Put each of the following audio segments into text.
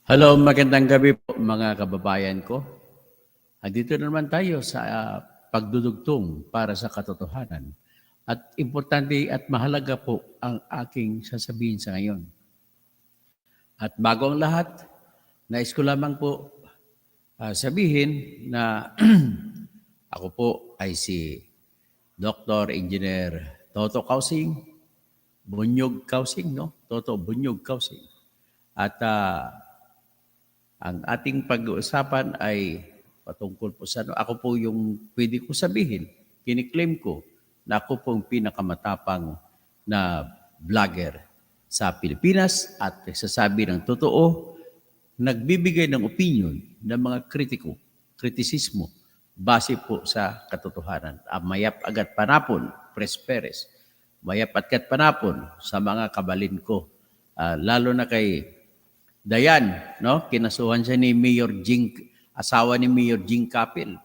Hello, magandang gabi po mga kababayan ko. Andito na naman tayo sa pagdudugtong para sa katotohanan. At importante at mahalaga po ang aking sasabihin sa ngayon. At bago ang lahat, nais ko lamang po sabihin na ako po ay si Dr. Engineer Toto Kausing, Bunyog Kausing, no? Toto Bunyog Kausing. At ang ating pag-uusapan ay patungkol po sa ako po yung pwede ko sabihin, kiniklaim ko na ako po ang pinakamatapang na vlogger sa Pilipinas at nagsasabi ng totoo, nagbibigay ng opinion ng mga kritisismo base po sa katotohanan. Mayap agad panapon, Pres Perez, mayap agad panapon sa mga kabalin ko, lalo na kay Dayan, no? Kinasuhan siya ni Mayor Jing, asawa ni Mayor Jing Capil.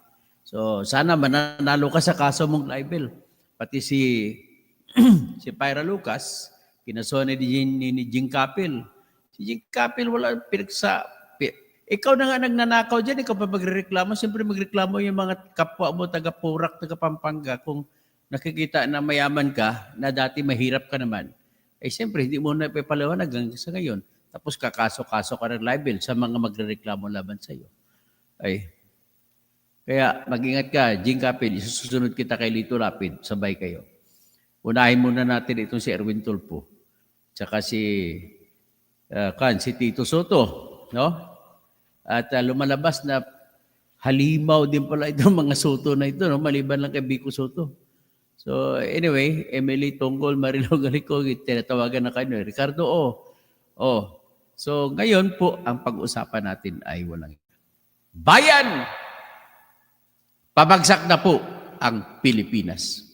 So, sana mananalo ka sa kaso mong libel. Pati si si Pyra Lucas, kinasuhan ni Jing Capil. Si Jing Capil wala pinagsa. Ikaw na nga nagnanakaw dyan, ikaw pa magrereklamo. Siyempre magreklamo yung mga kapwa mo, taga-Purak, taga-Pampanga, kung nakikita na mayaman ka, na dati mahirap ka naman. Eh siyempre, hindi mo na ipapaliwanag hanggang sa ngayon. Tapos kakaso-kaso ka ng libel sa mga magrereklamo laban sa iyo. Ay, kaya mag-ingat ka, Jing Capil, isusunod kita kay Lito Lapid, sabay kayo. Unahin muna natin itong si Erwin Tulfo, tsaka si Tito Soto, no? At lumalabas na halimaw din pala itong mga Soto na ito, no? Maliban lang kay Biko Soto. So anyway, Emily Tonggol, Marilo Galicog, tinatawagan na kayo. Ricardo, So, ngayon po, ang pag-usapan natin ay walang bayan! Pabagsak na po ang Pilipinas.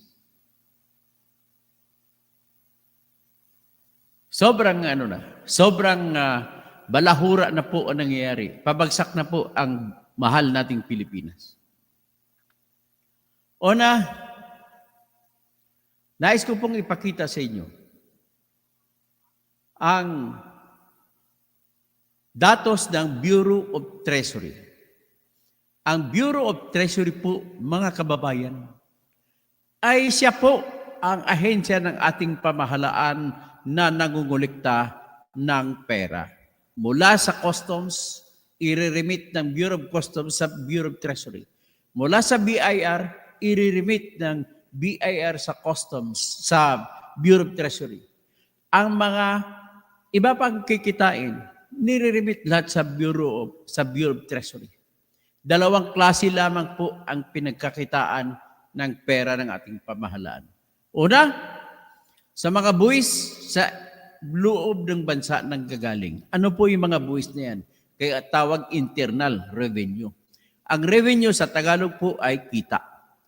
Sobrang balahura na po ang nangyayari. Pabagsak na po ang mahal nating Pilipinas. Una, nais ko pong ipakita sa inyo ang datos ng Bureau of Treasury. Ang Bureau of Treasury po, mga kababayan, ay siya po ang ahensya ng ating pamahalaan na nangungulikta ng pera. Mula sa Customs, i-remit ng Bureau of Customs sa Bureau of Treasury. Mula sa BIR, i-remit ng BIR sa Customs sa Bureau of Treasury. Ang mga iba pang kikitain, nire-remit lahat sa Bureau of Treasury. Dalawang klase lamang po ang pinagkakitaan ng pera ng ating pamahalaan. Una, sa mga buwis sa loob ng bansa nang gagaling. Ano po yung mga buwis na yan? Kaya tawag internal revenue. Ang revenue sa Tagalog po ay kita.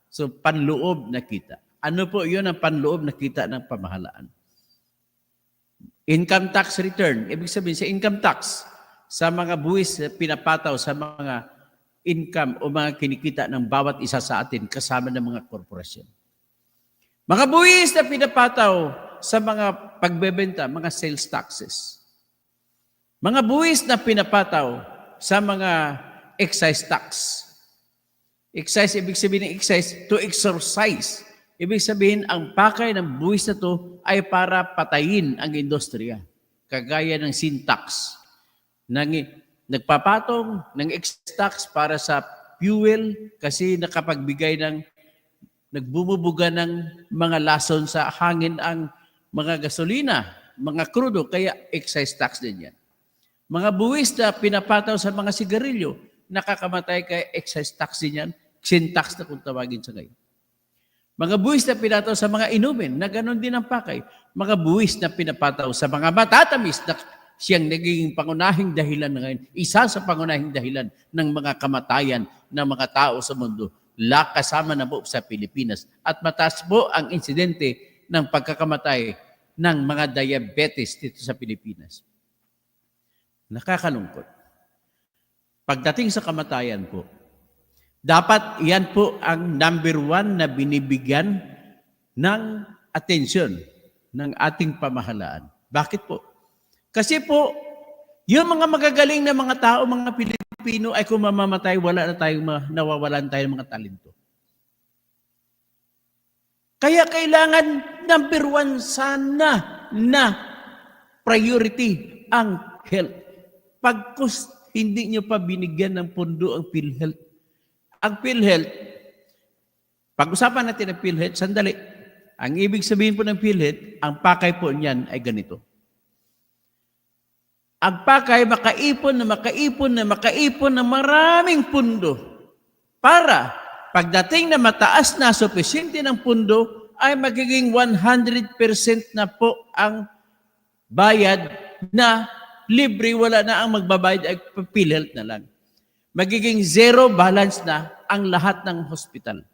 So, panloob na kita. Ano po yun ang panloob na kita ng pamahalaan? Income tax return. Ibig sabihin sa income tax, sa mga buwis pinapataw sa mga income o mga kinikita ng bawat isa sa atin kasama ng mga korporasyon. Mga buwis na pinapataw sa mga pagbebenta, mga sales taxes. Mga buwis na pinapataw sa mga excise tax. Excise, ibig sabihin ng excise, to exercise. Ibig sabihin, ang pakay ng buwis na to ay para patayin ang industriya. Kagaya ng sin tax. Nagpapatong ng excise tax para sa fuel kasi nagbumubuga ng mga lason sa hangin ang mga gasolina, mga krudo, kaya excise tax din yan. Mga buwis na pinapataw sa mga sigarilyo, nakakamatay kaya excise tax din yan, sin tax na kung tawagin sa ngayon. Mga buwis na pinataw sa mga inumin, na ganoon din ang pakay. Mga buwis na pinapataw sa mga matatamis na siyang naging pangunahing dahilan ngayon, isa sa pangunahing dahilan ng mga kamatayan ng mga tao sa mundo, kasama na po sa Pilipinas. At mataas po ang insidente ng pagkakamatay ng mga diabetes dito sa Pilipinas. Nakakalungkot. Pagdating sa kamatayan po, dapat yan po ang number one na binibigyan ng atensyon ng ating pamahalaan. Bakit po? Kasi po, Yung mga magagaling na mga tao, mga Pilipino, ay kung mamamatay, wala na tayong nawawalan tayo ng mga talento. Kaya kailangan number one sana na priority ang health. Pagkus hindi nyo pa binigyan ng pondo ang PhilHealth. Ang PhilHealth, pag-usapan natin ang PhilHealth, sandali. Ang ibig sabihin po ng PhilHealth, ang pakay po niyan ay ganito. Ang pakay, makaipon na maraming pundo para pagdating na mataas na sufisyente ng pundo, ay magiging 100% na po ang bayad na libre, wala na ang magbabayad ay PhilHealth na lang. Magiging zero balance na ang lahat ng hospital.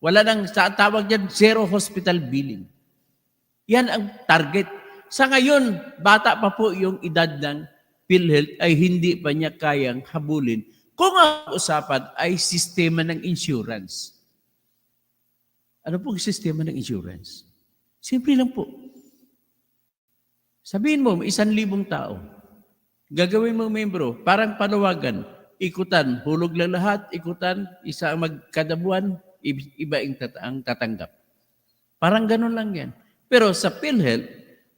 Wala nang tawag dyan, zero hospital billing. Yan ang target. Sa ngayon, bata pa po yung edad ng PhilHealth ay hindi pa niya kayang habulin kung ang usapan ay sistema ng insurance. Ano po ang sistema ng insurance? Simple lang po. Sabihin mo, 1,000 tao. Gagawin mo membro, parang panawagan. Ikutan, hulog lang lahat, ikutan, isa ang magkadabuan, iba ang tatanggap. Parang ganun lang yan. Pero sa PhilHealth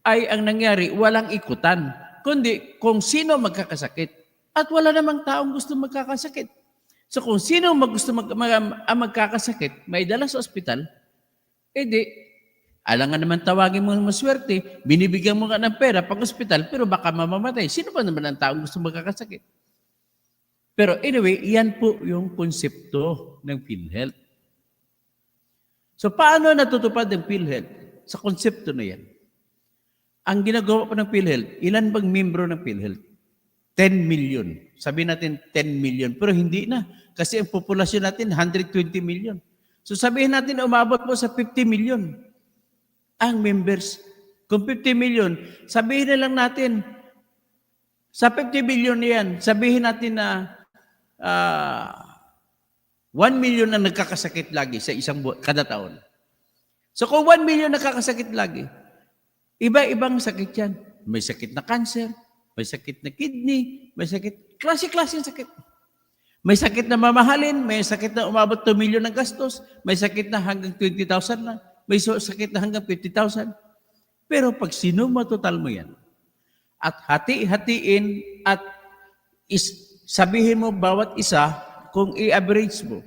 ay ang nangyari, walang ikutan. Kundi kung sino magkakasakit. At wala namang taong gusto magkakasakit. So kung sino gusto magkakasakit, may dala sa ospital, edi, alangan naman tawagin mo maswerte, binibigyan mo ka ng pera pag ospital, pero baka mamamatay. Sino pa naman ang taong gusto magkakasakit? Pero anyway, yan po yung konsepto ng PhilHealth. So paano natutupad ang PhilHealth? Sa konsepto na yan. Ang ginagawa pa ng PhilHealth, ilan bang membro ng PhilHealth? 10 million. Sabi natin 10 million. Pero hindi na. Kasi ang populasyon natin, 120 million. So sabihin natin, umabot po sa 50 million ang members. Kung 50 million, sabihin na lang natin, sa 50 million yan, sabihin natin na 1 million na nagkakasakit lagi sa isang kada taon. So kung 1 million nakakasakit lagi, iba-ibang sakit yan. May sakit na cancer, may sakit na kidney, may sakit, klase-klase sakit. May sakit na mamahalin, may sakit na umabot 2 million ng gastos, may sakit na hanggang 20,000 lang, may sakit na hanggang 50,000. Pero pag sinumatotal mo yan, at hati-hatiin at sabihin mo bawat isa, kung i-average mo,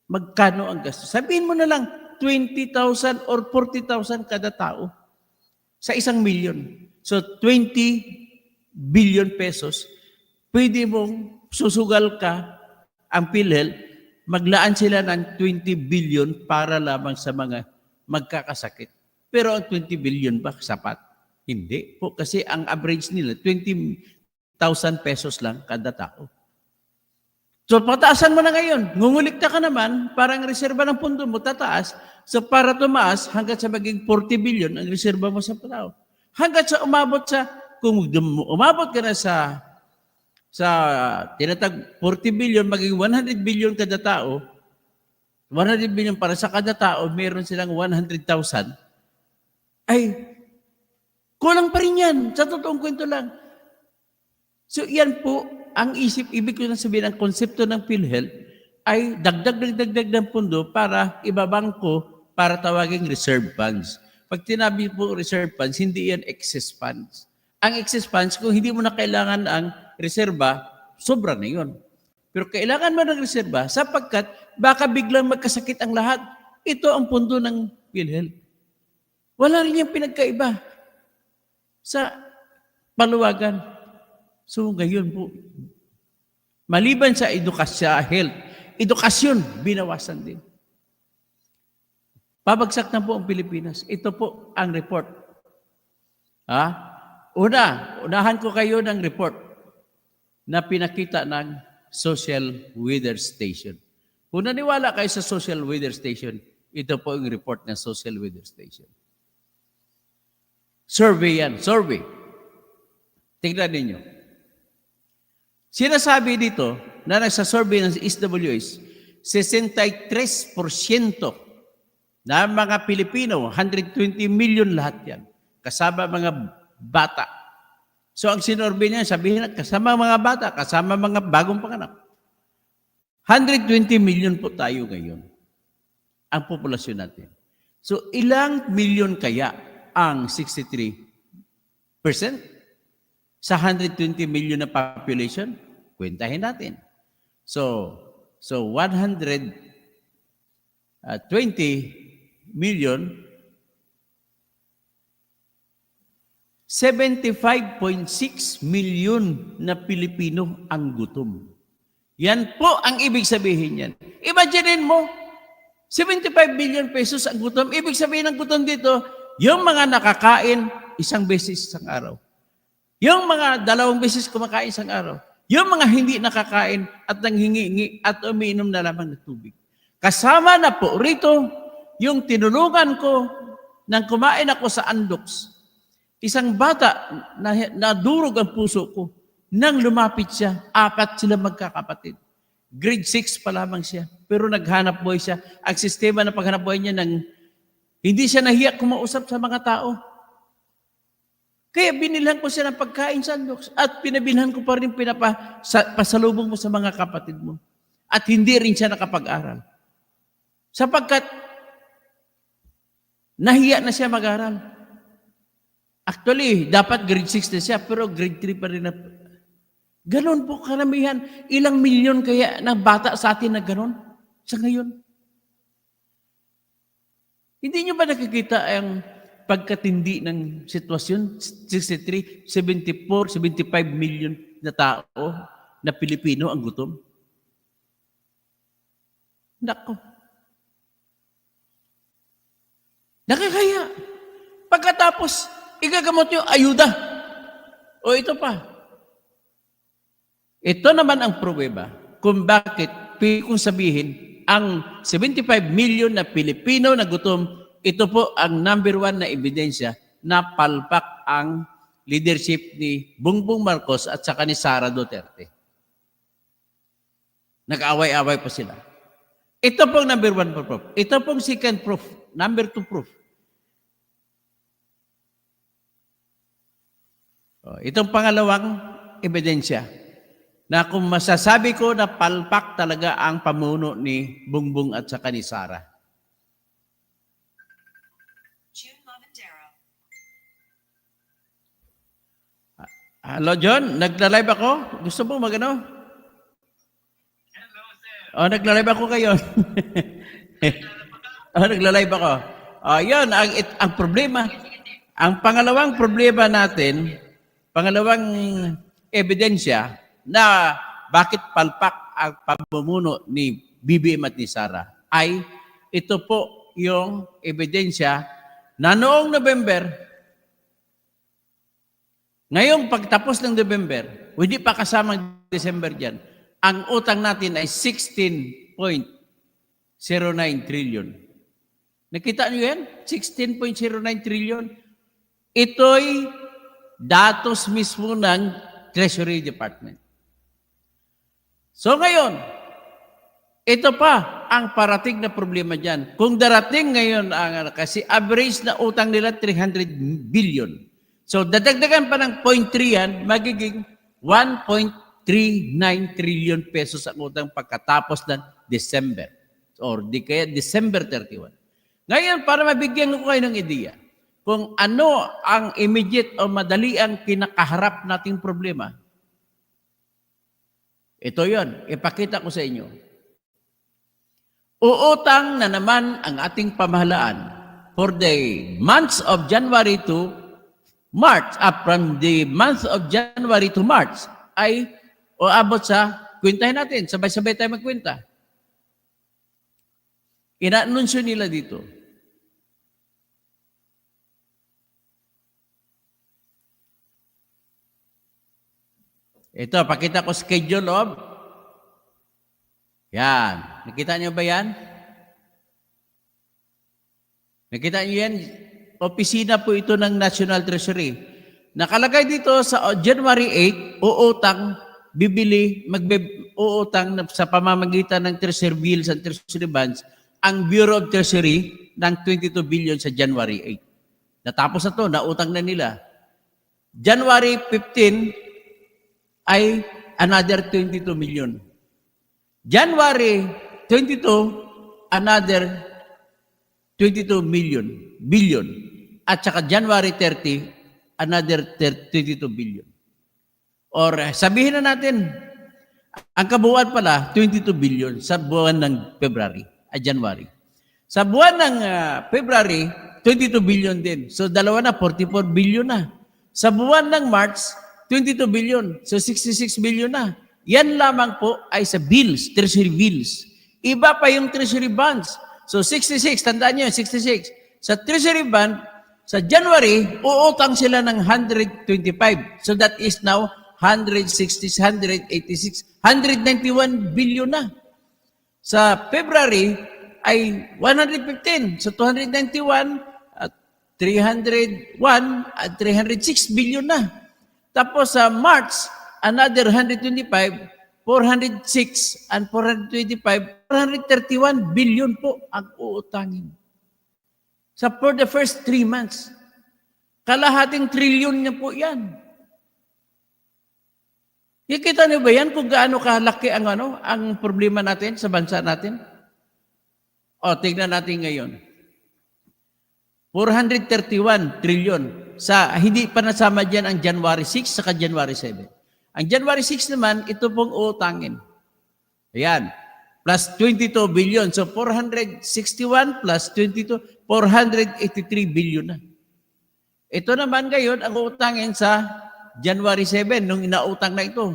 magkano ang gastos. Sabihin mo na lang, 20,000 or 40,000 kada tao sa 1 million. So 20 billion pesos, pwede mong susugal ka ang PhilHealth, maglaan sila ng 20 billion para lamang sa mga magkakasakit. Pero ang 20 billion ba sapat? Hindi po, kasi ang average nila 20,000 pesos lang kada tao. So pataasan mo na ngayon, ngungulikta ka naman, parang reserba ng pundo mo tataas, so para tumaas hanggang sa maging 40 billion ang reserba mo sa tao. Hanggang sa umabot sa, kung umabot ka na sa tinatag 40 billion, maging 100 billion kada tao, 100 billion para sa kada tao, meron silang 100,000, ay, kulang pa rin yan. Sa totoong kwento lang. So, yan po, ang ibig ko na sabihin, ang konsepto ng PhilHealth ay dagdag ng pundo para ibabangko para tawaging reserve funds. Pag tinabi po reserve funds, hindi yan excess funds. Ang excess funds, kung hindi mo na kailangan ang reserba, sobra na yun. Pero kailangan mo ng reserba sapagkat baka biglang magkasakit ang lahat. Ito ang pundo ng PhilHealth. Wala rin yung pinagkaiba sa paluwagan. So ngayon po, maliban sa edukasyon, binawasan din. Pabagsak na po ang Pilipinas. Ito po ang report. Unahan ko kayo ng report na pinakita ng Social Weather Station. Kung naniwala kayo sa Social Weather Station, ito po ang report ng Social Weather Station. Survey yan, survey. Tingnan ninyo. Sinasabi dito na nasa survey ng SWS, 63% na mga Pilipino, 120 million lahat yan, kasama mga bata, So ang sinorbe niya, sabihin na, kasama mga bata, kasama mga bagong panganak. 120 million po tayo ngayon, ang populasyon natin. So ilang milyon kaya ang 63% sa 120 million na population? Kwentahin natin. So 120 million, 75.6 million na Pilipino ang gutom. Yan po ang ibig sabihin yan. Imagine mo, 75 billion pesos ang gutom. Ibig sabihin ng gutom dito, yung mga nakakain isang beses isang araw. Yung mga 2 beses kumakain isang araw. Yung mga hindi nakakain at nanghingi at umiinom na lamang ng tubig. Kasama na po rito yung tinulungan ko nang kumain ako sa Andox. Isang bata na nadurog ang puso ko nang lumapit siya. 4 sila magkakapatid. Grade 6 pa lamang siya. Pero naghanap buhay siya. Ang sistema ng paghanap buhay niya hindi siya nahiya kumausap sa mga tao. Kaya binilhan ko siya ng pagkain sa Andox at pinabilhan ko pa rin pasalubong mo sa mga kapatid mo. At hindi rin siya nakapag-aral. Sapagkat nahiya na siya mag-aral. Actually, dapat grade 6 na siya, pero grade 3 pa rin na. Ganon po karamihan. Ilang milyon kaya ng bata sa atin na ganon sa ngayon? Hindi nyo ba nakikita ang pagkatindi ng sitwasyon? 63, 74, 75 million na tao na Pilipino ang gutom? Nako. Nakakaya. Pagkatapos, igagamot nyo, ayuda. O ito pa. Ito naman ang pruweba kung bakit pili kong sabihin ang 75 million na Pilipino na gutom, ito po ang number 1 na ebidensya na palpak ang leadership ni Bongbong Marcos at saka ni Sara Duterte. Nag-away-away pa sila. Ito pong number 1 proof. Ito pong second proof. Number 2 proof. Itong pangalawang ebidensya na kung masasabi ko na palpak talaga ang pamuno ni Bongbong at saka ni Sara. Hello, John? Nagla-live ako? Gusto mo magano? Hello, sir. Nagla-live ako kayo. Nagla-live ako. Yan, ang problema. Ang pangalawang problema natin, pangalawang ebidensya, na bakit palpak ang pamumuno ni BBM at ni Sara ay ito po yung ebidensya na noong November, ngayong pagtapos ng November, hindi pa kasamang December dyan, ang utang natin ay 16.09 trillion. Nakita niyo yan? 16.09 trillion. Ito'y datos mismo ng Treasury Department. So ngayon, ito pa ang parating na problema dyan. Kung darating ngayon, kasi average na utang nila 300 billion. So dadagdagan pa ng 0.3 yan, magiging 1.39 trillion pesos ang utang pagkatapos ng December. Or di kaya December 31. Ngayon, para mabigyan ko kayo ng ideya, kung ano ang immediate o madali ang kinakaharap nating problema, ito yon, ipakita ko sa inyo. Uutang na naman ang ating pamahalaan for the months of January to March, from the month of January to March, ay uabot sa, kwentahin natin, sabay-sabay tayo magkwenta. Ina-anunsyo nila dito. Ito, pakita ko schedule of. Yan. Nakita niyo ba yan? Nakita niyo yan? Opisina po ito ng National Treasury. Nakalagay dito sa January 8, uutang, uutang sa pamamagitan ng Treasury bills and Treasury bonds, ang Bureau of Treasury ng 22 billion sa January 8. Natapos na to, nautang na nila. January 15 ay another 22 million. January 22, another 22 billion. At saka January 30, another 22 billion. Or sabihin na natin, ang kabuuan pala, 22 billion sa buwan ng January. Sa buwan ng February, 22 billion din. So dalawa na, 44 billion na. Sa buwan ng March, 22 billion. So 66 billion na. Yan lamang po ay sa bills, treasury bills. Iba pa yung treasury bonds. So 66, tandaan nyo, 66. Sa treasury bond, sa January, uutang sila ng 125. So that is now 160, 186, 191 billion na. Sa February ay 115. So 291 at 301 at 306 billion na. Tapos sa March, another 125, 406 and 425, 431 billion po ang uutangin. So for the first 3 months, kalahating trilyon niya po yan. Kikita niyo ba yan kung gaano kalaki ang problema natin sa bansa natin? O, tignan natin ngayon. 431 trilyon. Hindi pa nasama dyan ang January 6 saka January 7. Ang January 6 naman, ito pong uutangin. Ayan. Plus 22 billion. So 461 plus 22, 483 billion na. Ito naman ngayon, ang uutangin sa January 7, nung inautang na ito.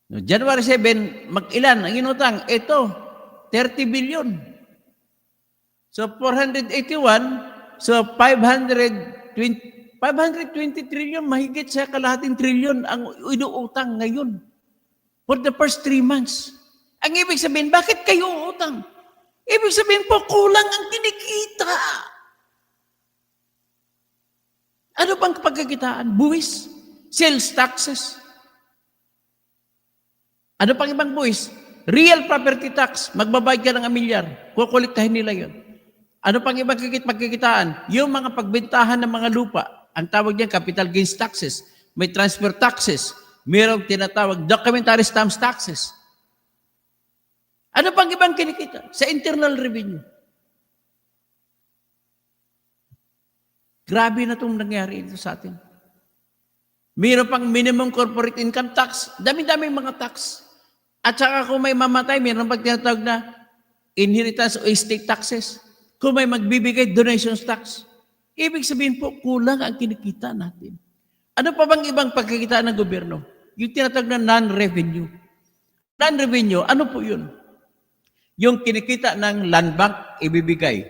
No, January 7, mag-ilan ang inutang? Ito, 30 billion. So 481, so 520 trillion, mahigit sa kalahating trillion ang inuutang ngayon for the first 3 months. Ang ibig sabihin, bakit kayo uutang? Ibig sabihin po, kulang ang kinikita. Ano bang pagkakitaan? Buwis? Sales taxes? Ano pang ibang buwis? Real property tax. Magbabayad ka ng 1 milyar. Kukuliktahin nila yon. Ano pang ibang pagkakitaan? Yung mga pagbentahan ng mga lupa. Ang tawag niyan, capital gains taxes. May transfer taxes. Mayroong tinatawag documentary stamps taxes. Ano pang ibang kinikita? Sa internal revenue. Grabe na itong nangyari ito sa atin. Mayroon pang minimum corporate income tax. Dami-daming mga tax. At saka kung may mamatay, mayroon pang tinatawag na inheritance o estate taxes. Kung may magbibigay, donations tax. Ibig sabihin po, kulang ang kinikita natin. Ano pa bang ibang pagkakita ng gobyerno? Yung tinatawag na non-revenue. Non-revenue, ano po yun? Yung kinikita ng land bank, ibibigay.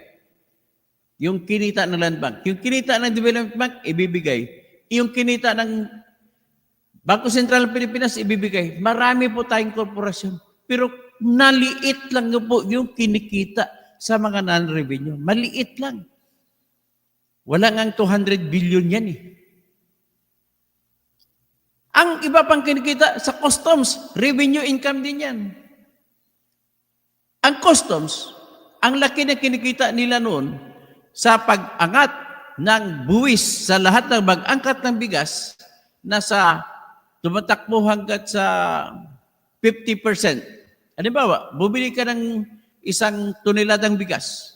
Yung kinita ng land bank. Yung kinita ng development bank, ibibigay. Yung kinita ng Bangko Sentral ng Pilipinas, ibibigay. Marami po tayong korporasyon. Pero naliit lang po yung kinikita sa mga non-revenue. Maliit lang. Wala ngang 200 billion yan eh. Ang iba pang kinikita sa customs, revenue income din yan. Ang customs, ang laki na kinikita nila noon sa pag-angat ng buwis sa lahat ng mag-angkat ng bigas na sa tumatakbo hanggat sa 50%. Halimbawa, bumili ka ng 1 toneladang bigas.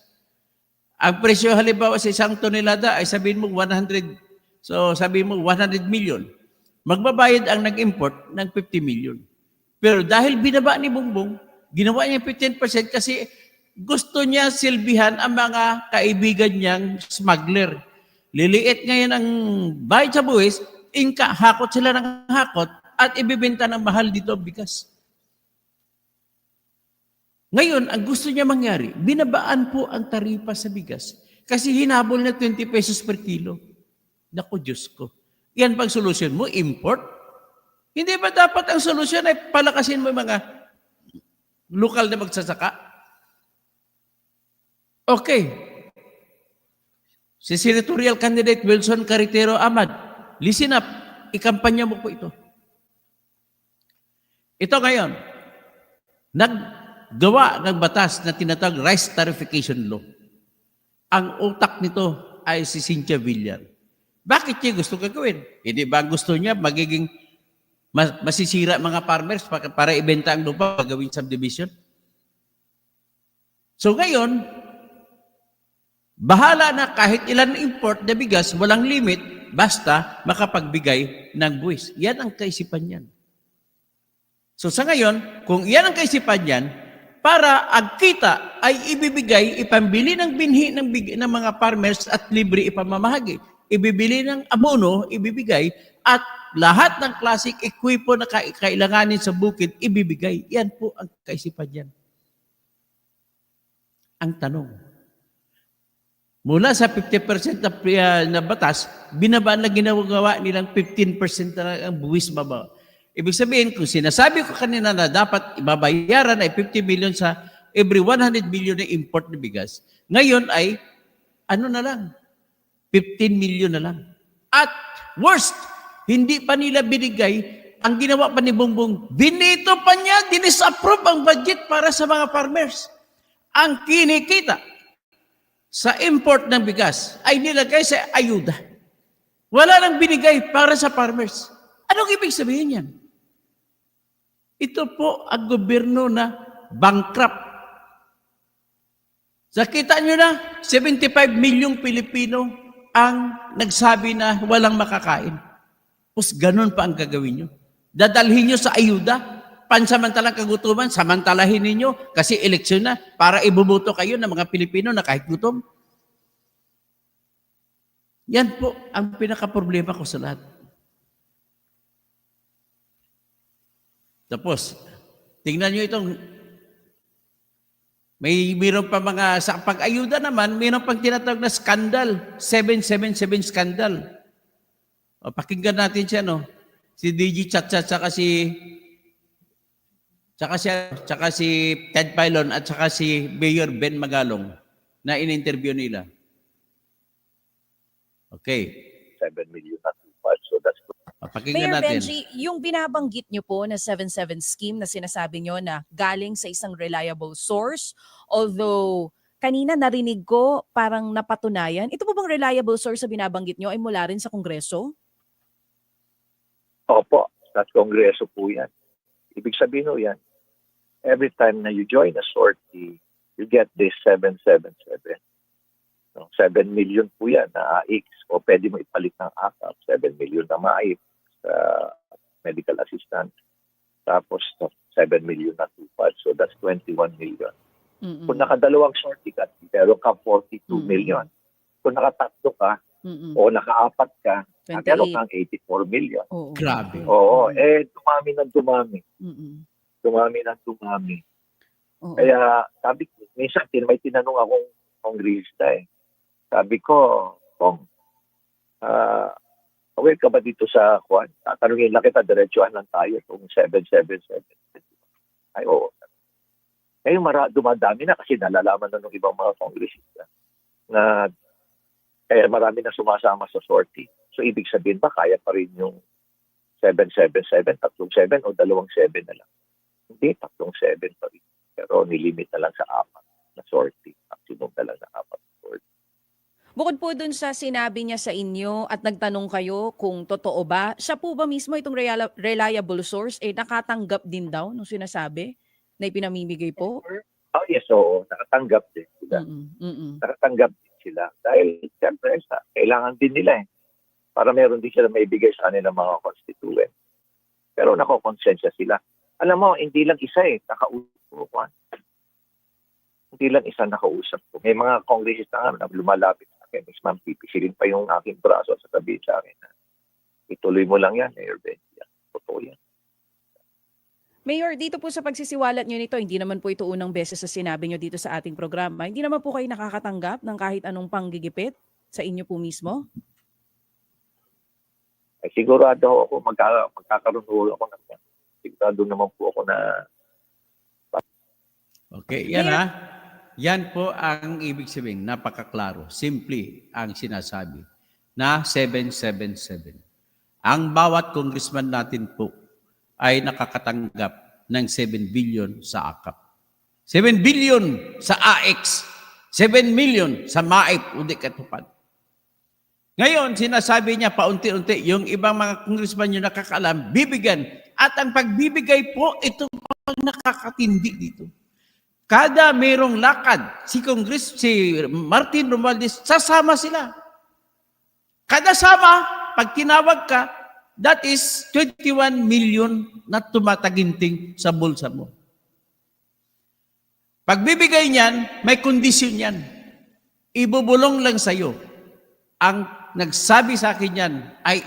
Ang presyo halimbawa sa 1 tonelada ay sabihin mo 100, so sabihin mo 100 million. Magbabayad ang nag-import ng 50 million. Pero dahil binaba ni Bongbong, ginawa niya 15% kasi gusto niya silbihan ang mga kaibigan niyang smuggler. Liliit ngayon ang bayad sa buwis, hakot sila ng hakot at ibibenta ng mahal dito ang bigas. Ngayon, ang gusto niya mangyari, binabaan po ang taripa sa bigas kasi hinabol na 20 pesos per kilo. Naku, Diyos ko. Yan pang solusyon mo, import? Hindi ba dapat ang solusyon ay palakasin mo mga lokal na magsasaka? Okay. Si senatorial candidate Wilson Carretero Amad, listen up, ikampanya mo po ito. Ito ngayon, naggawa ng batas na tinatawag rice tarification law. Ang utak nito, ay si Cynthia Villar. Bakit niya gusto gagawin? Hindi ba gusto niya magiging masisira mga farmers para ibenta ang lupa gawing subdivision? So ngayon, bahala na kahit ilan import na bigas, walang limit, basta makapagbigay ng buwis. Yan ang kaisipan niyan. So sa ngayon, kung yan ang kaisipan niyan, para ang kita ay ibibigay, ipambili ng binhi ng mga farmers at libre ipamamahagi. Ibibili ng abono, ibibigay, at lahat ng klaseng ekwipo na kailanganin sa bukid, ibibigay. Yan po ang kaisipan niyan. Ang tanong, mula sa 50% na batas, binabaan na ginagawa nilang 15% na ang buwis mababa. Ibig sabihin, kung sinasabi ko kanina na dapat ibabayaran ay 50 million sa every 100 million na import na bigas, ngayon ay ano na lang, 15 million na lang. At worst, hindi pa nila binigay, ang ginawa pa ni Bongbong, binito pa niya, dinisapprove ang budget para sa mga farmers. Ang kinikita sa import ng bigas ay nilagay sa ayuda. Wala nang binigay para sa farmers. Anong ibig sabihin yan? Ito po ang gobyerno na bankrupt. Nakita nyo na, 75 milyong Pilipino ang nagsabi na walang makakain. Tapos ganun pa ang gagawin nyo. Dadalhin nyo sa ayuda, pansamantalang kagutuman, samantalahin ninyo kasi eleksyon na para ibuboto kayo ng mga Pilipino na kahit gutom. Yan po ang pinaka-problema ko sa lahat. Tapos, tingnan nyo itong, mayroon pa mga, sa pag-ayuda naman, mayroon pang tinatawag na skandal, 777 skandal. O, pakinggan natin siya, no? Si DG Chatchat, saka si Ted Filon at saka si Mayor Ben Magalong na in-interview nila. Okay. 7 million na tupad. So that's good. Pakinggan Mayor natin. Benji, yung binabanggit nyo po na 77 scheme na sinasabi nyo na galing sa isang reliable source, although kanina narinig ko parang napatunayan, ito po bang reliable source na binabanggit nyo ay mula rin sa Kongreso? Opo, sa Kongreso po yan. Ibig sabihin ho yan, every time na you join a sortie, you get this 777. No, 7 million po yan na AX o pwede mo ipalit ng AKAP. 7 million na MAIP sa medical assistant. Tapos 7 million na tupad. So that's 21 million. Mm-mm. Kung nakadalawang sortie ka, meron ka 42 Mm-mm. million. Kung nakatatlo ka Mm-mm. o nakaapat ka, 28. meron kang 84 million. Oo. Grabe. Oo, dumami ng dumami. Mm-mm. Dumami ng dumami. Oo. Kaya sabi ko, minsan may tinanong akong kongressista eh. Sabi ko, Kong, aware ka ba dito sa Juan? Tatanungin lang kita, diretsuhan lang tayo itong 777. Ay, oo. Ngayon dumadami na kasi nalalaman na ng ibang mga kongressista na kaya marami na sumasama sa sortie. So, ibig sabihin ba, kaya pa rin yung 777, 37 o 27 na lang? Hindi, 37 pa rin. Pero nilimit na lang sa 4 na sortie. Maximum na lang na 4 na sortie. Bukod po dun sa sinabi niya sa inyo at nagtanong kayo kung totoo ba, siya po ba mismo itong reliable source nakatanggap din daw nung sinasabi na ipinamimigay po? Oh, yes, oo. Nakatanggap din sila. Nakatanggap din sila. Dahil, siyempre, kailangan din nila eh. Para meron din sila maibigay sa kanilang mga constituent. Pero nakokonsensya sila. Alam mo, hindi lang isa eh. Nakausap ko. Hindi lang isa nakausap ko. May mga congressista nga na lumalapit sa akin. Ma'am, pipisilin pa yung aking braso sa sabihin sa akin na ituloy mo lang yan, Mayor Benji. Totoo yan. Mayor, dito po sa pagsisiwalat nyo nito, hindi naman po ito unang beses sa sinabi nyo dito sa ating programa. Hindi naman po kayo nakakatanggap ng kahit anong panggigipit sa inyo po mismo? Ay, sigurado ako magkakaroon ako ng sigurado naman po ako na Okay, yan ha. Yan po ang ibig sabihin, napakaklaro. Simple ang sinasabi na 777. Ang bawat congressman natin po ay nakakatanggap ng 7 billion sa AKAP. 7 billion sa AX. 7 million sa MAIP, hindi katupad. Ngayon, sinasabi niya paunti-unti, yung ibang mga congressman yung nakakaalam, bibigyan. At ang pagbibigay po, ito pang nakakatindi dito. Kada mayroong lakad, si Martin Romualdez, sasama sila. Kada sama, pag tinawag ka, that is 21 million na tumataginting sa bulsa mo. Pagbibigay niyan, may kondisyon yan. Ibubulong lang sa'yo. Ang nagsabi sa akin yan ay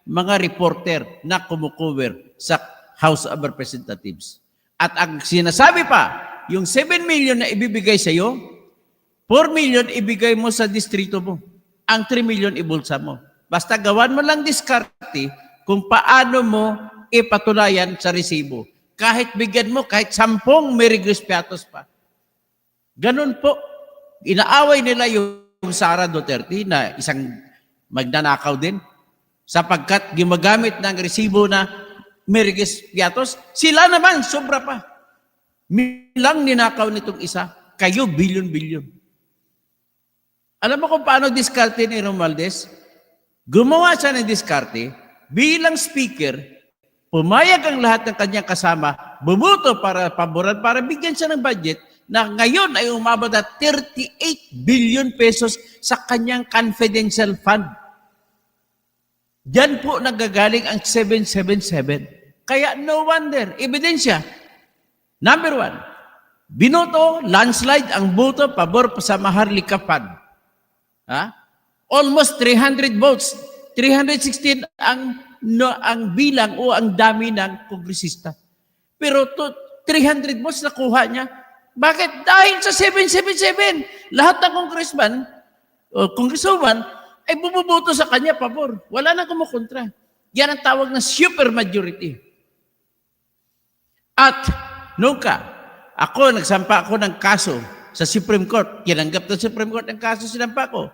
mga reporter na kumukover sa House of Representatives. At ang sinasabi pa, yung 7 million na ibibigay sa iyo, 4 million ibigay mo sa distrito mo. Ang 3 million ibulsa mo. Basta gawan mo lang diskarte kung paano mo ipatunayan sa resibo. Kahit bigyan mo, kahit 10 Merry Crispiatos pa. Ganun po. Inaaway nila yung Sara Duterte na isang magnanakaw din sapagkat gumagamit ng resibo na Merry Crispiatos. Sila naman, sobra pa. Milang ninakaw nitong isa, kayo bilyon-bilyon. Alam mo kung paano diskarte ni Romualdez? Gumawa siya ng diskarte, bilang speaker, pumayag ang lahat ng kanyang kasama, bumuto para paboran, para bigyan siya ng budget na ngayon ay umabot na 38 billion pesos sa kanyang confidential fund. Diyan po nagagaling ang 777. Kaya no wonder, ebidensya. Number 1, binoto, landslide ang boto pabor sa Maharlika Fund. Almost 300 votes. 316 ang bilang o ang dami ng kongresista. Pero 300 votes nakuha niya. Bakit? Dahil sa 777. Lahat ng congressman o congresswoman ay bumuboto sa kanya pabor. Wala na kumukontra. Yan ang tawag na super majority. At nagsampa ako ng kaso sa Supreme Court. Kinanggap ng Supreme Court ang kaso sinampa ko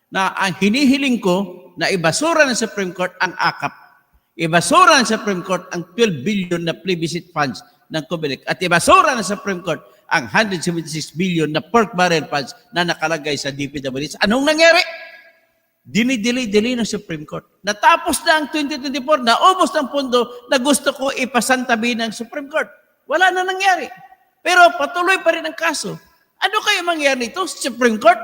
na ang hinihiling ko na ibasura ng Supreme Court ang AKAP. Ibasura ng Supreme Court ang 12 billion na plebiscite funds ng COMELEC. At ibasura ng Supreme Court ang 176 billion na pork barrel funds na nakalagay sa DPWH. Anong nangyari? Dinidelay ng Supreme Court. Natapos na ang 2024, naubos ng pondo na gusto ko ipasantabi ng Supreme Court. Wala na nangyari. Pero patuloy pa rin ang kaso. Ano kayo mangyari nito sa Supreme Court?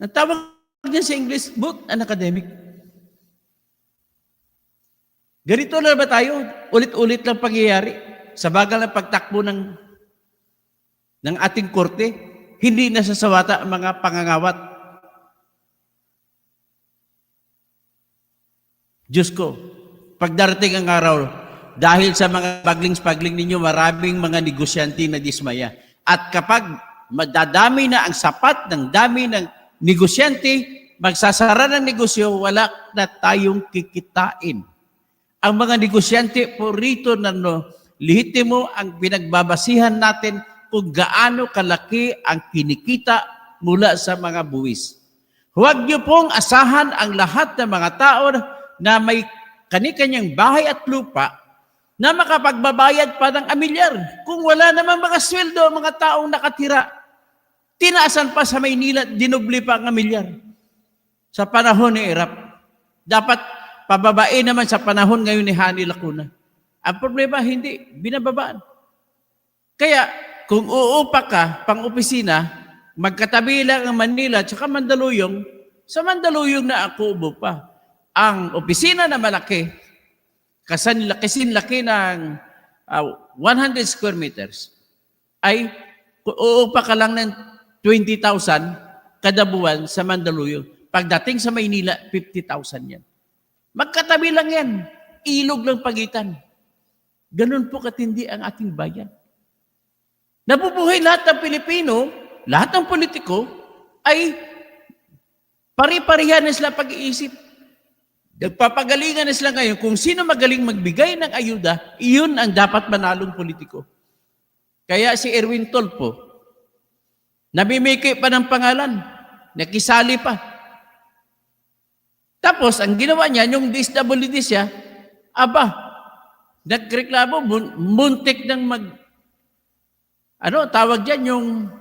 Ang tawag niya sa English, both an academic. Ganito na ba tayo? Ulit-ulit lang pangyayari sa bagal ng pagtakbo ng ating korte. Hindi nasasawata ang mga pangangawat. Diyos ko, pagdarating ang araw, dahil sa mga pagling ninyo, maraming mga negosyante na dismaya. At kapag madadami na ang sapat ng dami ng negosyante, magsasara ng negosyo, wala na tayong kikitain. Ang mga negosyante po rito na lehitimo ang pinagbabasihan natin kung gaano kalaki ang kinikita mula sa mga buwis. Huwag niyo pong asahan ang lahat ng mga tao na may kani-kanyang bahay at lupa na makapagbabayad pa ng amilyar. Kung wala naman mga sweldo, mga taong nakatira, tinaasan pa sa Maynila, dinubli pa ang amilyar. Sa panahon ni Erap. Dapat pababae naman sa panahon ngayon ni Hani Lacuna. Ang problema, hindi. Binababaan. Kaya, kung uupa ka pang opisina, magkatabi lang ang Manila at saka Mandaluyong, sa Mandaluyong na ako ubo pa. Ang opisina na malaki, kasinlaki ng 100 square meters, ay uupa ka lang ng 20,000 kada buwan sa Mandaluyong. Pagdating sa Maynila, 50,000 yan. Magkatabi lang yan. Ilog lang pagitan. Ganun po katindi ang ating bayan. Nabubuhay lahat ng Pilipino, lahat ng politiko, ay pari-parihan na sila pag-iisip. Nagpapagalingan na sila ngayon kung sino magaling magbigay ng ayuda, iyon ang dapat manalong politiko. Kaya si Erwin Tolpo, namimiki pa ng pangalan, nakisali pa. Tapos, ang ginawa niya, yung DSWD siya, nagreklamo, muntik ng tawag dyan, yung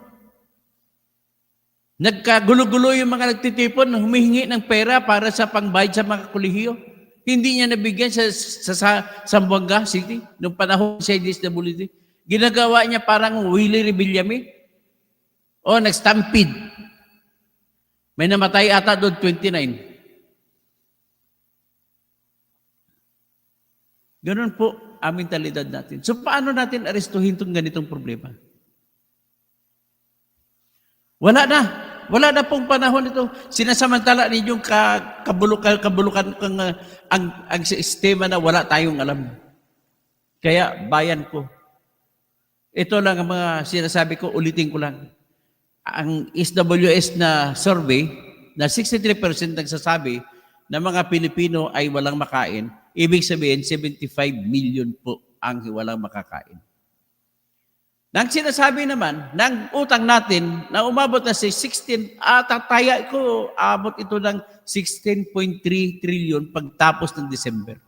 Nagkagulo-gulo yung mga nagtitipon, humihingi ng pera para sa pangbayad sa mga kolehiyo. Hindi niya nabigyan sa Zamboanga City noong panahon sa DSWD. Ginagawa niya parang Willie Rebillame. O, nag-stampede. May namatay ata doon, 29. Ganun po ang mentalidad natin. So, paano natin arestuhin itong ganitong problema? Wala na. Wala na pong panahon ito. Sinasamantala ninyong kabulukan ang sistema na wala tayong alam. Kaya bayan ko. Ito lang ang mga sinasabi ko, ulitin ko lang. Ang SWS na survey na 63% nagsasabi na mga Pilipino ay walang makain, ibig sabihin 75 million po ang walang makakain. Nang sinasabi naman, ng utang natin na umabot na sa 16, tataya ko, abot ito ng 16.3 trillion pagtapos ng December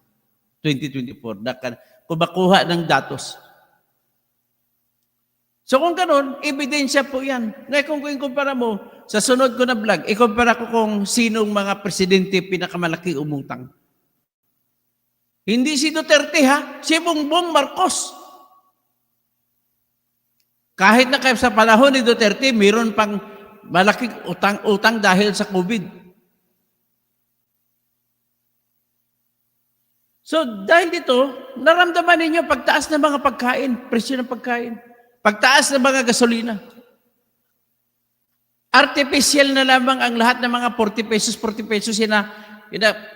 2024. Kung makuha ng datos. So kung ganun, ebidensya po yan. Ngayon kung ikumpara mo, sa sunod ko na vlog, ikumpara ko kung sinong mga presidente pinakamalaki umutang. Hindi si Duterte ha, si Bongbong Marcos. Kahit na sa panahon ni Duterte, mayroon pang malaking utang dahil sa COVID. So dahil dito, naramdaman ninyo pagtaas ng mga pagkain, presyo ng pagkain, pagtaas ng mga gasolina. Artificial na lamang ang lahat ng mga 40 pesos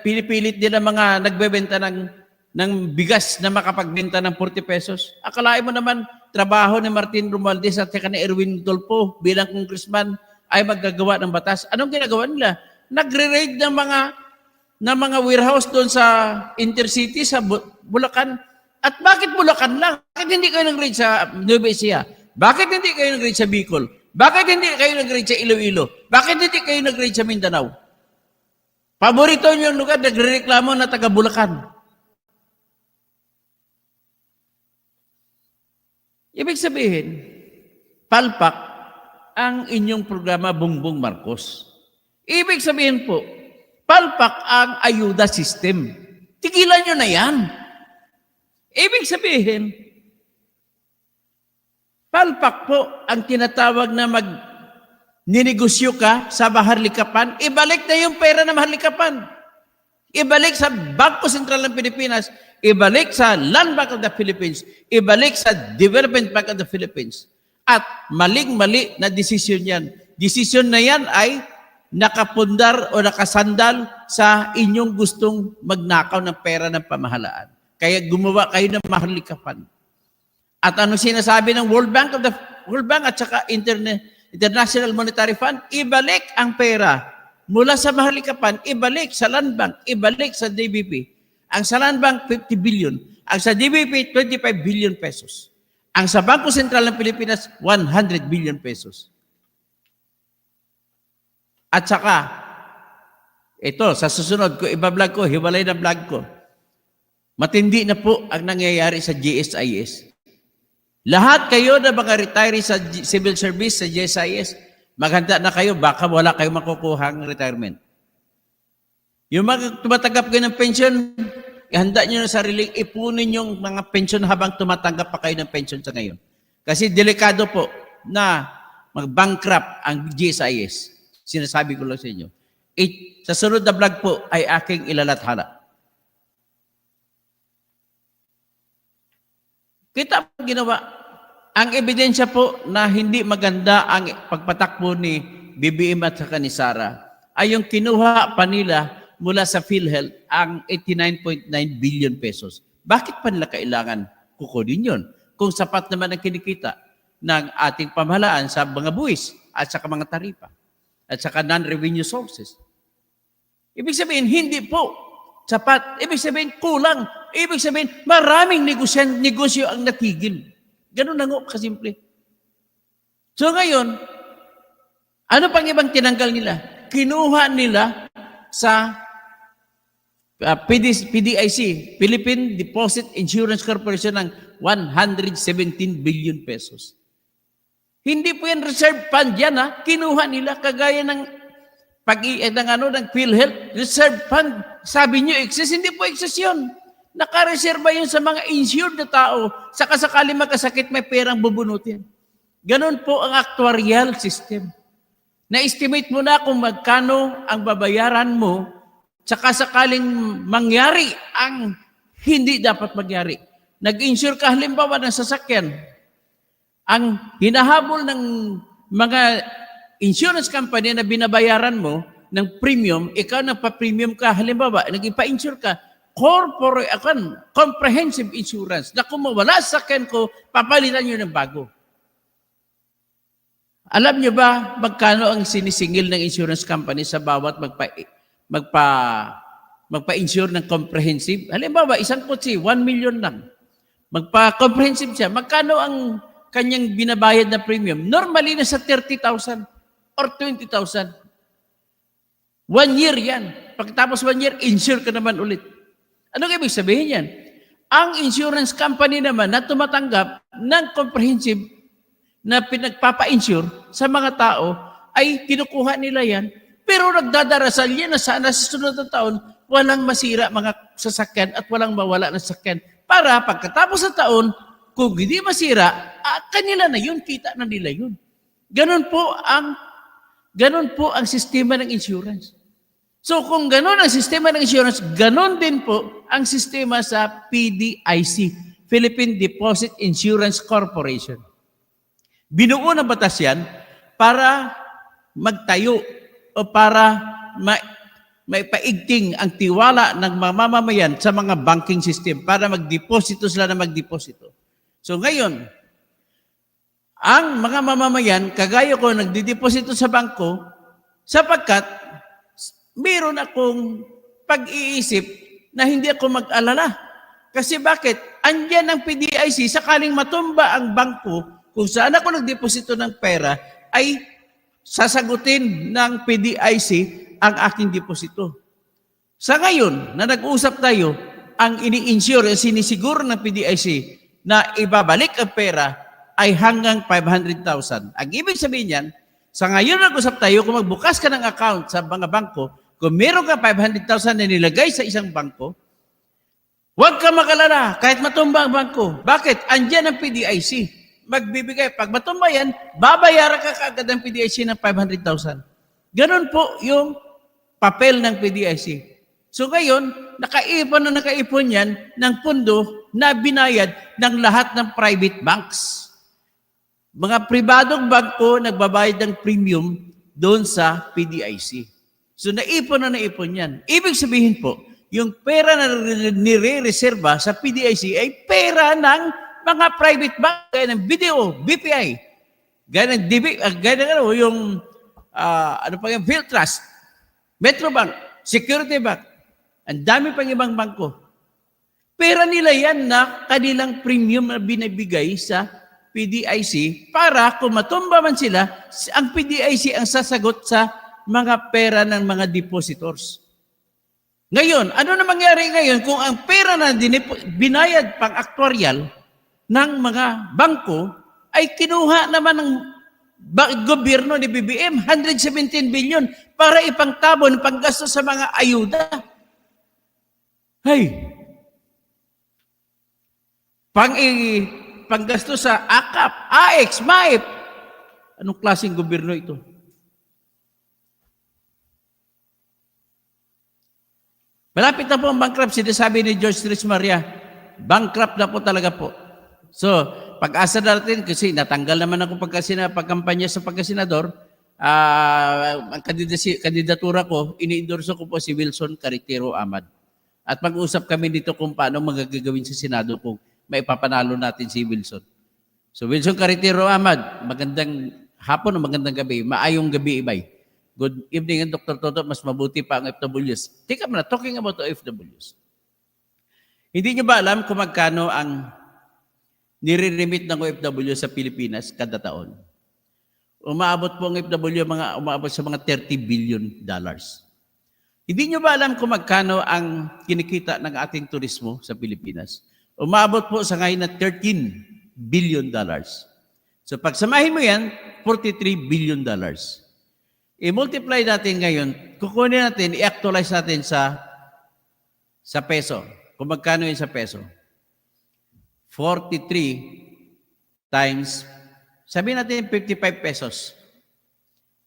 pinipilit din ng mga nagbebenta ng bigas na makapagbenta ng 40 pesos. Akalain mo naman, trabaho ni Martin Romualdez at ni Erwin Tulfo bilang congressman ay maggagawa ng batas. Anong ginagawa nila? Nagre-raid ng mga warehouse doon sa Intercity, sa Bulacan. At bakit Bulacan lang? Bakit hindi kayo nag-raid sa Nueva Ecija? Bakit hindi kayo nag-raid sa Bicol? Bakit hindi kayo nag-raid sa Iloilo? Bakit hindi kayo nag-raid sa Mindanao? Paborito niyo yung lugar, nagre-reklamo na taga Bulacan. Ibig sabihin, palpak ang inyong programa Bongbong Marcos. Ibig sabihin po, palpak ang ayuda system. Tigilan nyo na yan. Ibig sabihin, palpak po ang tinatawag na ninegosyo ka sa Maharlikapan, ibalik na yung pera ng Maharlikapan. Ibalik sa Bangko Sentral ng Pilipinas, ibalik sa Land Bank of the Philippines, ibalik sa Development Bank of the Philippines. At maling-mali na desisyon yan. Desisyon na yan ay nakapundar o nakasandal sa inyong gustong magnakaw ng pera ng pamahalaan. Kaya gumawa kayo ng Maharlikapan. At ano sinasabi ng World Bank at saka International Monetary Fund, ibalik ang pera mula sa Maharlikapan, ibalik sa Land Bank, ibalik sa DBP. Ang sa Land Bank, 50 billion. Ang sa DBP, 25 billion pesos. Ang sa Bangko Sentral ng Pilipinas, 100 billion pesos. At saka, ito, sa susunod ko, iba-vlog ko, hiwalay na vlog ko. Matindi na po ang nangyayari sa GSIS. Lahat kayo na mga retirees sa civil service, sa GSIS, maghanda na kayo, baka wala kayong makukuhang retirement. Yung mga tumatanggap kayo ng pension, ihanda nyo na sarili, ipunin yung mga pension habang tumatanggap pa kayo ng pension sa ngayon. Kasi delikado po na mag-bankrupt ang GSIS. Sinasabi ko lang sa inyo. Sa sunod na vlog po ay aking ilalathala. Kita po ginawa. Ang ebidensya po na hindi maganda ang pagpatakbo ni BBM at saka ni Sara ay yung kinuha pa nila mula sa PhilHealth ang 89.9 billion pesos. Bakit pa nila kailangan kukunin yun? Kung sapat naman ang kinikita ng ating pamahalaan sa mga buwis at saka mga taripa at saka non-revenue sources. Ibig sabihin, hindi po sapat. Ibig sabihin, kulang. Ibig sabihin, maraming negosyo ang natigil. Ganun lang kasimple. So ngayon, ano pang ibang tinanggal nila? Kinuha nila sa PDIC, Philippine Deposit Insurance Corporation ng 117 billion pesos. Hindi po yan reserve fund yan, ha? Kinuha nila kagaya ng ng PhilHealth, reserve fund. Sabi niyo, exist. Hindi po exist yun. Nakareserba yun sa mga insured na tao. Saka sakali magkasakit, may perang bubunutin. Ganon po ang actuarial system. Na-estimate mo na kung magkano ang babayaran mo, saka sakaling mangyari ang hindi dapat mangyari. Nag-insure ka halimbawa ng sasakyan, ang hinahabol ng mga insurance company na binabayaran mo ng premium, ikaw nagpa-premium ka, halimbawa, nag-ipa-insure ka, comprehensive insurance, na kung mawala sa sasakyan ko, papalitan nyo ng bago. Alam nyo ba magkano ang sinisingil ng insurance company sa bawat magpa-insure ng comprehensive? Halimbawa, isang kotse, 1 million lang. Magpa-comprehensive siya, magkano ang kanyang binabayad na premium? Normally, nasa 30,000 or 20,000. 1 year yan. Pagkatapos 1 year, insure ka naman ulit. Anong ibig sabihin yan? Ang insurance company naman na tumatanggap ng comprehensive na pinagpapa-insure sa mga tao ay kinukuha nila yan, pero nagdadarasal yan na sana sa sunod na taon walang masira mga sasakyan at walang mawala ng sasakyan. Para pagkatapos ng taon, kung hindi masira, kanila na yun, kita na nila yun. Ganon po ang sistema ng insurance. So kung ganon ang sistema ng insurance, ganon din po ang sistema sa PDIC, Philippine Deposit Insurance Corporation. Binuo ng batas yan para magtayo o para maipaigting ang tiwala ng mamamayan sa mga banking system para magdeposito sila na magdeposito. So ngayon, ang mga mamamayan, kagaya ko, nagdideposito sa bangko sapagkat meron akong pag-iisip na hindi ako mag-alala. Kasi bakit? Andyan ang PDIC, sakaling matumba ang bangko, kung saan ako nagdeposito ng pera, ay sasagutin ng PDIC ang aking deposito. Sa ngayon, na nag-usap tayo, ang ini-insure, sinisiguro ng PDIC na ibabalik ang pera ay hanggang 500,000. Ang ibig sabihin yan, sa ngayon nag-usap tayo, kung magbukas ka ng account sa mga bangko, kung meron ka 500,000 na nilagay sa isang bangko, huwag ka magalala kahit matumba ang bangko. Bakit? Andyan ang PDIC. Magbibigay. Pag matumba yan, babayaran ka kaagad ng PDIC ng 500,000. Ganon po yung papel ng PDIC. So ngayon, nakaipon yan ng pundo na binayad ng lahat ng private banks. Mga pribadong bangko nagbabayad ng premium doon sa PDIC. So naipon yan. Ibig sabihin po, yung pera na nire-reserva sa PDIC ay pera ng mga private bank, gaya ng BDO, BPI, gaya ng Philtrust, Metrobank, Security Bank, ang dami pang ibang bangko. Pera nila yan na kanilang premium na binibigay sa PDIC para kung matumba man sila, ang PDIC ang sasagot sa mga pera ng mga depositors. Ngayon, ano na mangyari ngayon kung ang pera na binayad pang actuarial ng mga bangko ay kinuha naman ng gobyerno ni BBM, 117 billion para ipangtabon, panggasto sa mga ayuda. Panggasto sa AKAP, AX, MAIP. Anong klaseng gobyerno ito? Malapit na po ang bankruptcy, sabi ni George Tris Maria, bankrupt na po talaga po. So, pag-asa natin, kasi natanggal naman ako pagkampanya sa pagkasenador, ang kandidatura ko, ini-endorso ko po si Wilson Carretero Amad. At mag-usap kami dito kung paano magagawin sa Senado kung maipapanalo natin si Wilson. So, Wilson Carretero Amad, magandang hapon o magandang gabi, maayong gabi, Ibay. Good evening, Dr. Toto, mas mabuti pa ang FWs. Tika mo na, talking about the FWs. Hindi niyo ba alam kung magkano ang nire-remit ng OFW sa Pilipinas kada taon? Umaabot po ang OFW, umaabot sa mga $30 billion. Hindi nyo ba alam kung magkano ang kinikita ng ating turismo sa Pilipinas? Umaabot po sa ngayon na $13 billion. So pagsamahin mo yan, $43 billion. I-multiply natin ngayon, kukunin natin, i-actualize natin sa peso. Kung magkano yun sa peso. 43 times, sabihin natin 55 pesos.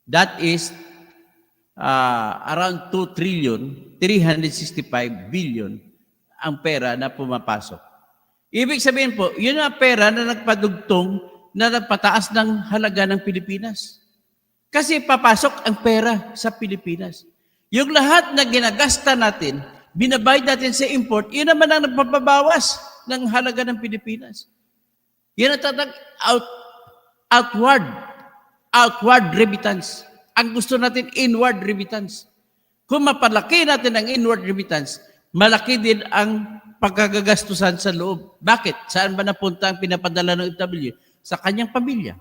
That is around 2,365,000,000,000 ang pera na pumapasok. Ibig sabihin po, yun ang pera na nagpadugtong na nagpataas ng halaga ng Pilipinas. Kasi papasok ang pera sa Pilipinas. Yung lahat na ginagasta natin, binabayad natin sa import, yun naman ang nagpapabawas ng halaga ng Pilipinas. Yan ang tatag outward remittance. Ang gusto natin, inward remittance. Kung mapalaki natin ang inward remittance, malaki din ang pagkagagastusan sa loob. Bakit? Saan ba napunta ang pinapadala ng OFW? Sa kanyang pamilya.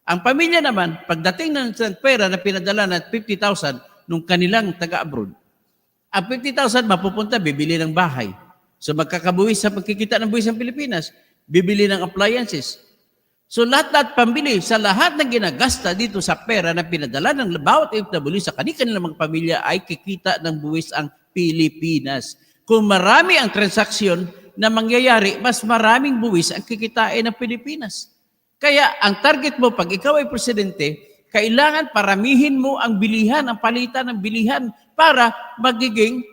Ang pamilya naman, pagdating ng pera na pinadala na 50,000 nung kanilang taga-abroad, ang 50,000 mapupunta, bibili ng bahay. So magkakabuwis sa pagkikita ng buwis ng Pilipinas, bibili ng appliances. So lahat pambili sa lahat ng ginagasta dito sa pera na pinadala ng bawat OFW sa kanilang mga pamilya ay kikita ng buwis ang Pilipinas. Kung marami ang transaksyon na mangyayari, mas maraming buwis ang kikitain ng Pilipinas. Kaya ang target mo pag ikaw ay presidente, kailangan paramihin mo ang bilihan, ang palitan ng bilihan para magiging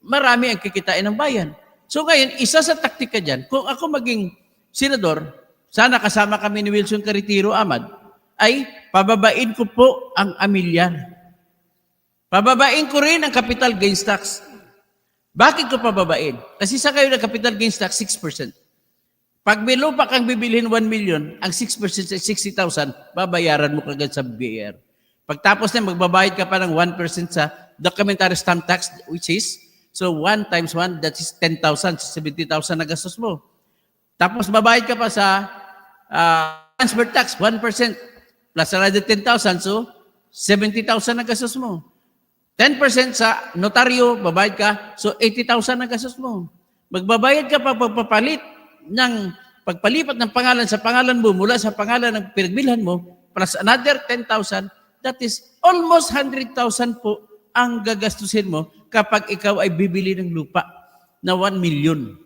marami ang kikitain ng bayan. So ngayon, isa sa taktika dyan, kung ako maging senador, sana kasama kami ni Wilson Caritiro Amad, ay pababain ko po ang amilyar. Pababain ko rin ang capital gains tax. Bakit ko pababain? Kasi sa kayo ng capital gains tax, 6%. Pag may lupa kang bibilhin 1 million, ang 6% sa 60,000, babayaran mo kagad sa BIR. Pagtapos na, magbabayad ka pa ng 1% sa documentary stamp tax, which is, so 1 times 1, that is 10,000, 70,000 na gastos mo. Tapos babayad ka pa sa transfer tax, 1%, plus another 10,000, so 70,000 na gastos mo. 10% sa notaryo, babayad ka, so 80,000 na gastos mo. Magbabayad ka pa pagpapalit ng pagpalipat ng pangalan sa pangalan mo mula sa pangalan ng pinagbilhan mo, plus another 10,000, that is almost 100,000 po ang gagastusin mo kapag ikaw ay bibili ng lupa na 1 million.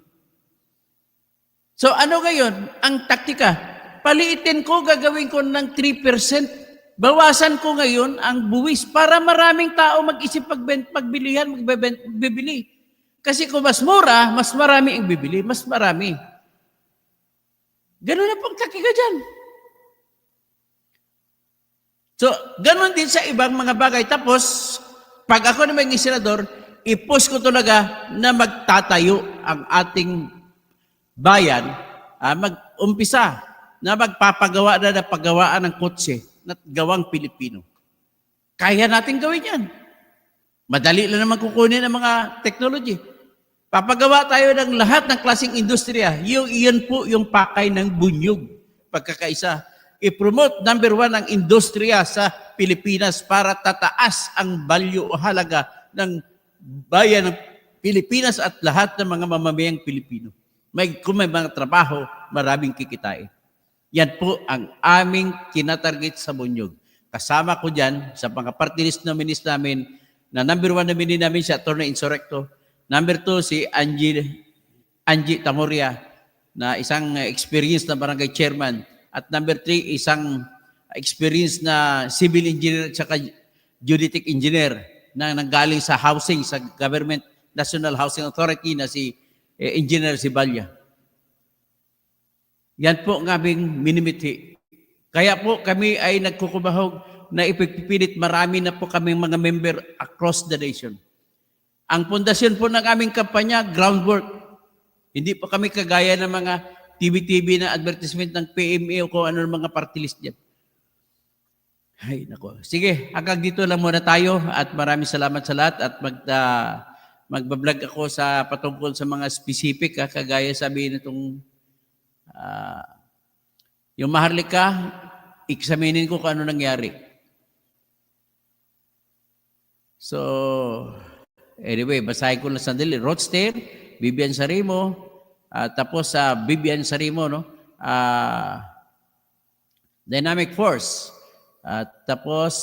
So ano ngayon? Ang taktika, paliitin ko, gagawin ko ng 3%. Bawasan ko ngayon ang buwis para maraming tao mag-isip pagbilihan, magbibili. Kasi kung mas mura, mas marami ang bibili, mas marami. Ganun na pong taktika dyan. So, ganun din sa ibang mga bagay. Tapos, pag ako naman yung senador, i-push ko talaga na magtatayo ang ating bayan, mag-umpisa na magpapagawa na ng paggawaan ng kotse na gawang Pilipino. Kaya natin gawin yan. Madali lang naman kukunin ang mga technology. Papagawa tayo ng lahat ng klaseng industriya. Iyon po yung pakay ng bunyog. Pagkakaisa. I-promote, number 1, ang industriya sa Pilipinas para tataas ang value o halaga ng bayan ng Pilipinas at lahat ng mga mamamayang Pilipino. Kung may mga trabaho, maraming kikitain. Yan po ang aming kinatarget sa bunyog. Kasama ko dyan sa mga party list nominees namin na number 1 nominee namin si Atty. Insurrecto. Number 2, si Angie Tamoria, na isang experienced na barangay chairman. At number 3, isang experienced na civil engineer at saka geodetic engineer na nanggaling sa housing, sa Government National Housing Authority na si Engineer Sibalya. Yan po ang aming minimithi. Kaya po kami ay nagkukumahog na ipipilit marami na po kami mga member across the nation. Ang pundasyon po ng aming kampanya, groundwork. Hindi po kami kagaya ng mga TV na advertisement ng PMA o kung ano mga party list dyan. Ay, nako. Sige, hanggang dito lang muna tayo at maraming salamat sa lahat at magbablog ako sa patungkol sa mga specific, kagaya sabihin itong yung Maharlika, examinin ko kung ano nangyari. So, anyway, basahin ko lang sandali. Rothster, Vivian Sarimo, tapos sa Vivian Sarimo, no? Dynamic force. At tapos,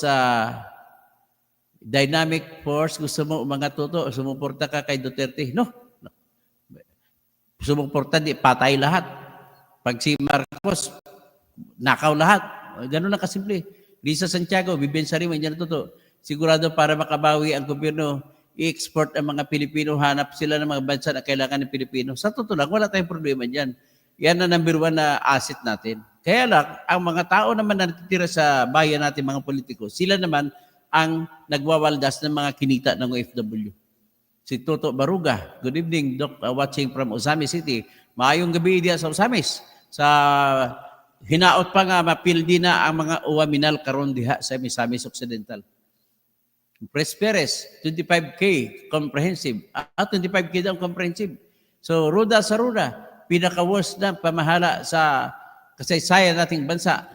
dynamic force, gusto mo mga tuto, sumuporta ka kay Duterte. No. Sumuporta, di, patay lahat. Pag si Marcos, nakaw lahat. Ganun na kasimple. Lisa Santiago, Vivian Sariwa, hindi na totoo. Sigurado para makabawi ang gobyerno, i-export ang mga Pilipino, hanap sila ng mga bansa na kailangan ng Pilipino. Sa totoo lang, wala tayong problema dyan. Yan ang number one na asset natin. Kaya lang, ang mga tao naman na natitira sa bayan natin, mga politiko, sila naman ang nagwawaldas ng mga kinita ng OFW. Si Toto Baruga, good evening, Doc, watching from Osamis City. Maayong gabi diya sa Osamis. Sa hinaot pa nga, mapildi na ang mga uwaminal karon diha sa Misamis Occidental. Pres Perez, 25K comprehensive. 25K daw comprehensive. So, ruda sa ruda, pinaka-worst na pamahala sa kasaysayan nating bansa.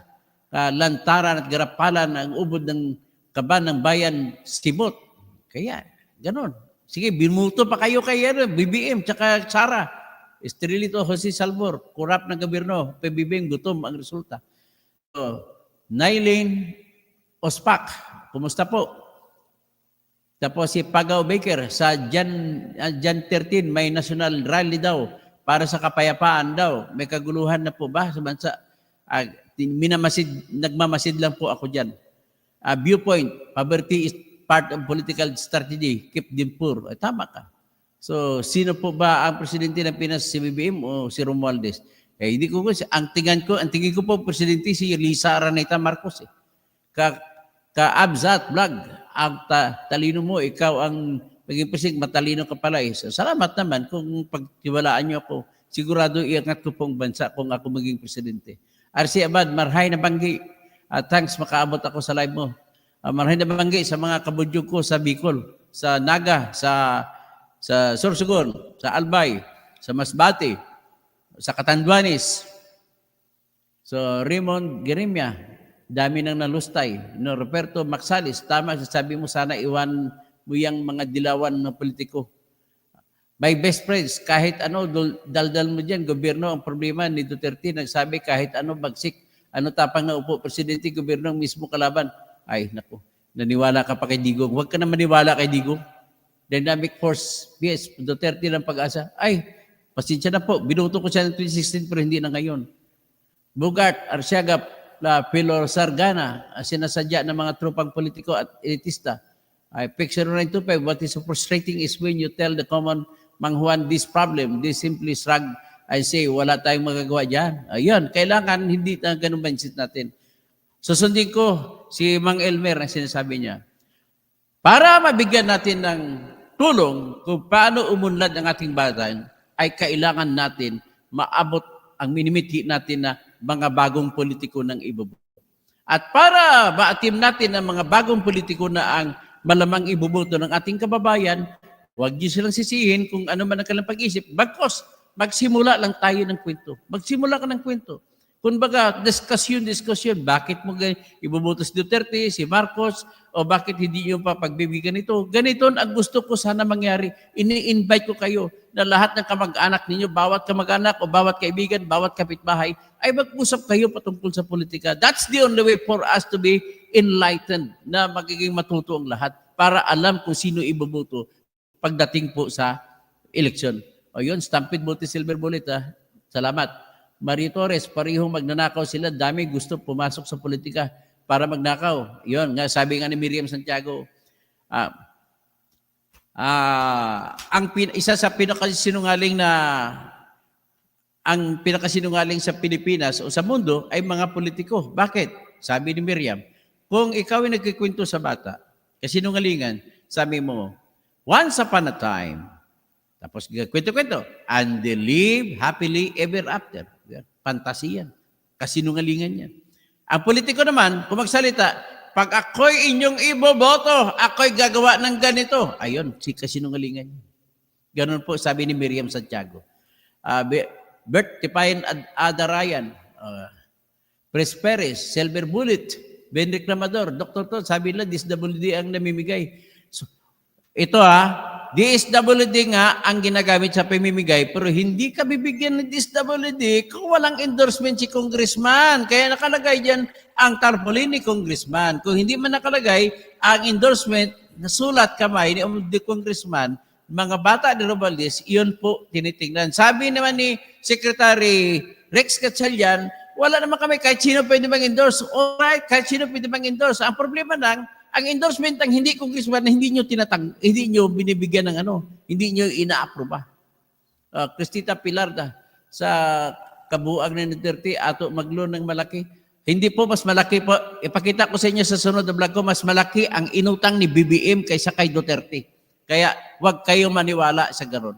Lantaran at garapalan ang ubod ng kaban ng bayan Sibot. Kaya, ganon. Sige, bimuto pa kayo kay BBM tsaka Sara. Estrelito Jose Salvor, kurap na gobyerno, PBBM, gutom ang resulta. So, Nailin Ospak, kumusta po? Tapos si Pagaw Baker, sa Jan 13, may national rally daw para sa kapayapaan daw. May kaguluhan na po ba sa bansa? Nagmamasid lang po ako dyan. Viewpoint, poverty is part of political strategy. Keep them poor. Ay, tama ka. So, sino po ba ang presidente ng Pinas, si BBM o si Romualdez? Hindi ko ang tingin ko po presidente si Lisa Araneta Marcos. Ka-absat vlog, ang talino mo, ikaw ang maging presidente, matalino ka pala. So, salamat naman kung pagtiwalaan niyo ako. Sigurado iangat ko pong bansa kung ako maging presidente. RC Abad, marhay na banggi. Thanks, makaabot ako sa live mo. Marhay na banggi sa mga kabudyog ko sa Bicol, sa Naga, sa Sorsogon, sa Albay, sa Masbate, sa Catanduanes. So, Raymond Gerimia, dami nang nalustay. No, Roberto Maxalis, tama, sabi mo sana iwan mo yung mga dilawan ng politiko. My best friends, kahit ano, daldal mo dyan, gobyerno, ang problema ni Duterte, nagsabi kahit ano, bagsik, ano tapang na upo, presidente, gobyerno, mismo kalaban. Ay, naku, naniwala ka pa kay Digong. Huwag ka na maniwala kay Digong. Dynamic force, yes, Duterte ng pag-asa. Ay, pasensya na po, binuto ko siya ng 2016 pero hindi na ngayon. Bugart, Arsiaga, Pilor Sargana, sinasadya ng mga tropang politiko at elitista. Picture 925, what is so frustrating is when you tell the common Mang Juan this problem, they simply shrug and say, wala tayong magagawa dyan. Ayun, kailangan hindi na ganun mindset natin. Susundin ko si Mang Elmer ang sinasabi niya. Para mabigyan natin ng tulong kung paano umunlad ang ating bayan, ay kailangan natin maabot ang minimithi natin na mga bagong politiko ng ibubuto. At para maatim natin ang mga bagong politiko na ang malamang ibubuto ng ating kababayan, huwag niyo silang sisihin kung ano man ang kanilang pag-isip. Bagkos, magsimula lang tayo ng kwento. Magsimula ka ng kwento. Kung baga, diskusyon, bakit mo ibubuto si Duterte, si Marcos, o bakit hindi nyo pa pagbibigyan ito? Ganito ang gusto ko sana mangyari. Ini-invite ko kayo na lahat ng kamag-anak ninyo, bawat kamag-anak o bawat kaibigan, bawat kapitbahay, ay mag-usap kayo patungkol sa politika. That's the only way for us to be enlightened, na magiging matuto ang lahat para alam kung sino ibubuto pagdating po sa eleksyon. O yun, Stampede Bote Silver Bullet. Salamat. Marie Torres, parehong magnanakaw sila. Dami gusto pumasok sa politika para magnakaw. Yun, nga, sabi nga ni Miriam Santiago, isa sa pinakasinungaling sa Pilipinas o sa mundo ay mga politiko. Bakit? Sabi ni Miriam, kung ikaw ay nagkikwento sa bata, kasinungalingan, sabi mo, once upon a time, tapos kwento-kwento, and they live happily ever after. Fantasiyan. Kasinungalingan yan. Ang politiko naman, kung magsalita, pag ako'y inyong iboboto, ako'y gagawa ng ganito. Ayun, si kasinungalingan yan. Ganun po sabi ni Miriam Santiago. Bert Tipayan Adarayan, Pres Perez, Silver Bullet, Ben Reclamador, Dr. Todd, sabi nila, DSWD ang namimigay. So, ito DSWD nga ang ginagamit sa pamimigay pero hindi ka bibigyan ng DSWD kung walang endorsement si congressman. Kaya nakalagay diyan ang tarpaulin ni congressman. Kung hindi man nakalagay ang endorsement na sulat kamay ni congressman, mga bata ni Romualdez, iyon po tinitingnan. Sabi naman ni Secretary Rex Gatchalian, wala naman kami kahit sino pwede mag-endorse. Alright, kahit sino pwede mag-endorse. Ang problema lang, ang endorsement ng hindi congressman na hindi nyo binibigyan ng hindi nyo ina-aproba. Cristita Pilarda sa kabuang na Duterte ato maglo ng malaki. Hindi po mas malaki po. Ipakita ko sa inyo sa sunod na vlog ko, mas malaki ang inutang ni BBM kaysa kay Duterte. Kaya wag kayong maniwala sa garon.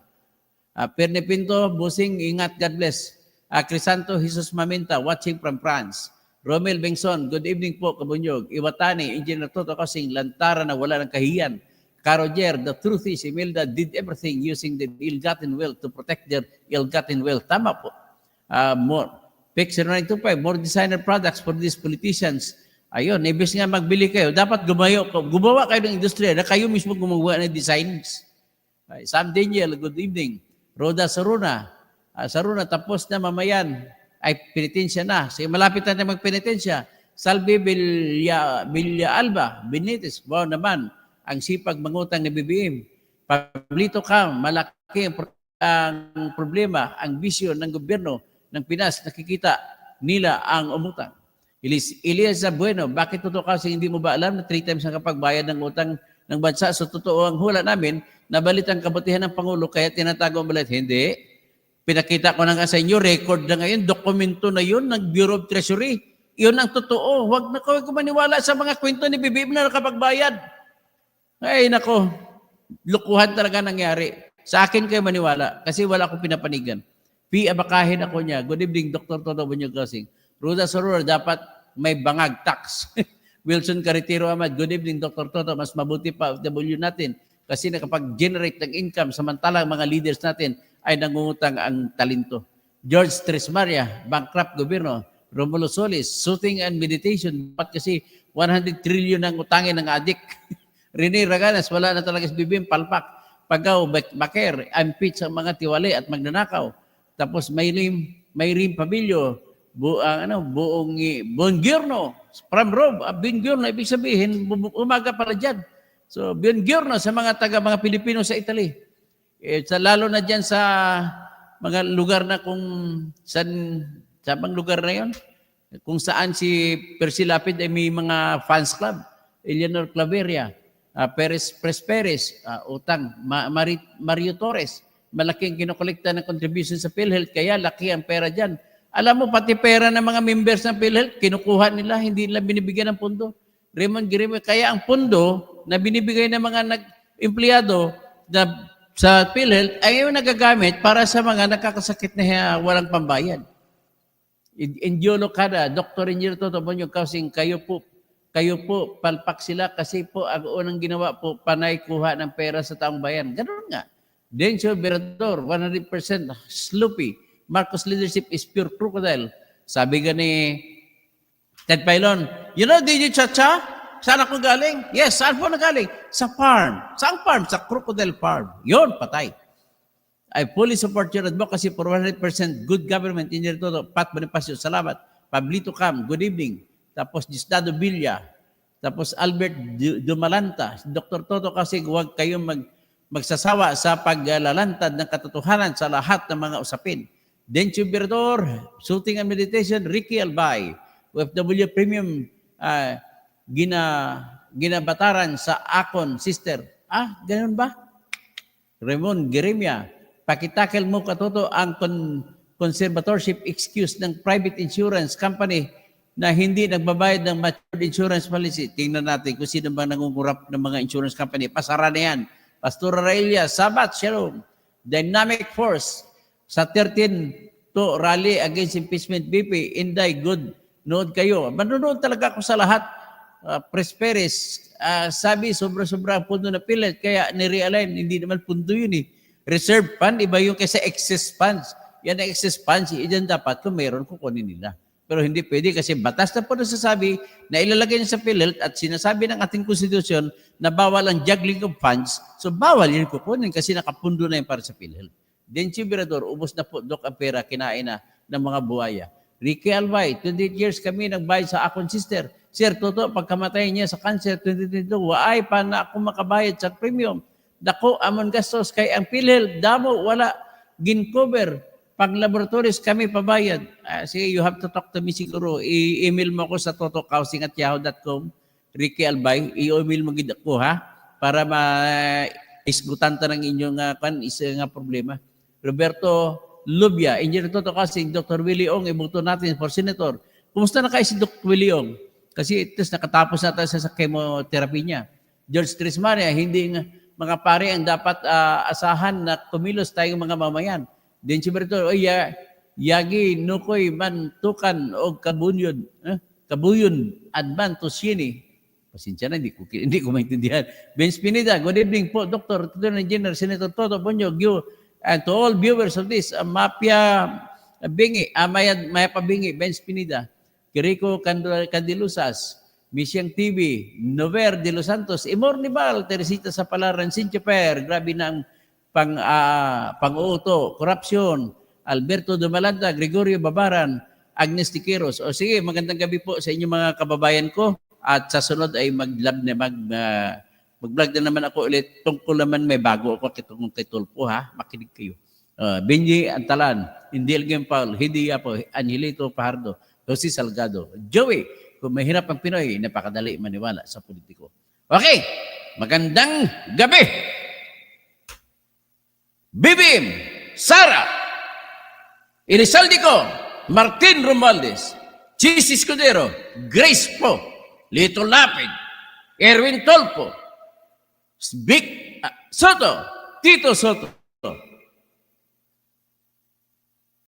Perne Pinto, Busing, ingat, God bless. Crisanto Jesus Maminta, watching from France. Romel Bengson, good evening po, Kabunyog. Iwatani, Engineer Toto Kasing, lantara na wala ng kahiyan. Karoger, the truth is, Imelda did everything using the ill-gotten wealth to protect their ill-gotten wealth. Tama po. More. Pick 0925, more designer products for these politicians. Ayun, ibig nga magbili kayo, dapat gumawa kayo ng industriya na kayo mismo gumawa ng designs. Sam Daniel, good evening. Roda Saruna, tapos na mamayan, ay penitensya na. Sige, malapit na magpenitensya. Salve Villa Alba, Benitez, wow naman, ang sipag mangutang ni BBM. Pablito ka, malaki ang problema, ang bisyo ng gobyerno ng Pinas, nakikita nila ang umutang. Elias Bueno, bakit totoo kasi hindi mo ba alam na 3 times ang kapagbayad ng utang ng bansa? So totoo ang hula namin, nabalit ang kabutihan ng Pangulo, kaya tinatago ang balit. Hindi. Pinakita ko na nga sa inyo, record na ngayon, dokumento na yun ng Bureau of Treasury. Yun ang totoo. Huwag na kayo maniwala sa mga kwento ni BBM na nakapagbayad. Ay, nako, lukuhan talaga nangyari. Sa akin kayo maniwala kasi wala akong pinapanigan. Abakahin ako niya. Good evening, Dr. Toto Bunyog Kasing. Ruda Soror, dapat may bangag tax. Wilson Caritero Ahmad, good evening, Dr. Toto. Mas mabuti pa FW natin kasi nakapag-generate ng income samantalang mga leaders natin ay nangungutang ang talento. George Tresmaria, bankrupt gobyerno. Romulo Solis, soothing and meditation. Dapat kasi 100 trillion ang utangin ng adik. Rene Raganas, wala na talaga si BBM, palpak. Pagaw, Baker, impeach ang mga tiwali at magnanakaw. Tapos Mayrim Pabilio, buong Buongiorno, from Rome, Buongiorno, ibig sabihin, umaga pala dyan. So, Buongiorno sa mga mga Pilipino sa Italy. Lalo na dyan sa mga lugar na sa bang lugar na yon, kung saan si Percy Lapid ay may mga fans club, Eleanor Claveria, Perez, utang, Mario Torres, malaking kinokolekta ng contribution sa PhilHealth, kaya laki ang pera dyan. Alam mo, pati pera ng mga members ng PhilHealth, kinukuha nila, hindi nila binibigyan ng pondo. Raymond Guerrero, kaya ang pondo na binibigay ng mga empleyado na sa PhilHealth ay yung nagagamit para sa mga nakakasakit na walang pambayad. Indiolo Kada, Dr. Engineer Toto Bunyog Kasing, kayo po, palpak sila kasi po ang unang ginawa po, panay kuha ng pera sa taong bayan. Ganun nga. Dencio Berador, 100% sloopy. Marcos leadership is pure crocodile. Sabi nga ni Ted Pailon, you know, DJ Chacha, saan ako galing? Yes, saan po nagaling? Sa farm. Saan farm? Sa crocodile farm. Yun, patay. I fully support your advocacy for 100% good government. Engineer Toto, Pat Bonifacio, salamat. Pablito Cam, good evening. Tapos Gisdado Villa. Tapos Albert Dumalanta. Dr. Toto, kasi huwag kayong magsasawa sa paglalantad ng katotohanan sa lahat ng mga usapin. Dencio Berador, Shooting and Meditation, Ricky Albay, OFW Premium, ginabataran sa Akon Sister. Ganun ba? Ramon Geremia, pakitakil mo katoto ang conservatorship excuse ng private insurance company na hindi nagbabayad ng matured insurance policy. Tingnan natin kung sino ba nangungurap ng mga insurance company. Pasara na yan. Pastor Aurelia, Sabat, Shalom. Dynamic Force, sa 13 to rally against impeachment BP, Inday, good. Nood kayo. Manonood talaga ako sa lahat. Presperis, sabi sobra-sobra ang pundo na PhilHealth, kaya ni-realign, hindi naman pundo yun eh. Reserve fund, iba yung kaysa excess funds. Yan ang excess funds, yan dapat kung meron kukunin nila. Pero hindi pwede kasi batas na po nasasabi na ilalagay niya sa PhilHealth at sinasabi ng ating konstitusyon na bawal ang juggling of funds. So bawal yun kukunin kasi nakapundo na yun para sa PhilHealth. Then Chibrador, ubos na po Doc ang pera, kinain na ng mga buhaya. Ricky Albay, 28 years kami nagbayad sa akong sister. Sir, totoo, pagkamatay niya sa cancer 2022, waay pa na ako makabayad sa premium. Dako, amon gastos kay ang PhilHealth, damo, wala, gin-cover. Pag laboratories kami pabayad. Sige, you have to talk to me siguro. I-email mo ako sa totokausing@yahoo.com. Ricky Albay, i-email mo gid ako ha para isgutan ta ng inyong nga problema. Roberto Lubia, Engineer Toto Kausing, Dr. Willie Ong, ibuto natin for Senator. Kumusta na kayo si Dr. Willie Ong? Kasi nakatapos na tayo sa chemotherapy niya. George Trismania, hindi nga mga pare ang dapat asahan na kumilos tayong mga mamayan. Din si Berto, yagi nukoy man tukan o kabuyon adman to sini. Pasensya na, hindi ko maintindihan. Ben Spinida, good evening po, Dr. Tutor Engineer, Senator Toto Bonyog, you, and to all viewers of this, Mapia Bingi, Maya Pabingi, Ben Spinida, Kiriko Candilusas, Misyang TV, Nover de Los Santos, Imornibal, Teresita Sapalaran, Cynthia Per, grabe ng pang-uuto, corruption, Alberto Dumalanta, Gregorio Babaran, Agnes Tiqueros. O sige, magandang gabi po sa inyong mga kababayan ko. At sa sunod ay mag-vlog na naman ako ulit. Tungkol naman may bago ako kay Tulpo ha. Makinig kayo. Benji Antalan, Indil Gempal, Hidia po, Angelito Pajardo, Jose Salgado, Joey, kung mahirap ang Pinoy, napakadali maniwala sa politiko. Okay, magandang gabi! Bibim, Sara, Inisaldico, Martin Romualdez, Chis Escudero, Grace Po, Lito Lapid, Erwin Tolpo, Vic Soto, Tito Soto,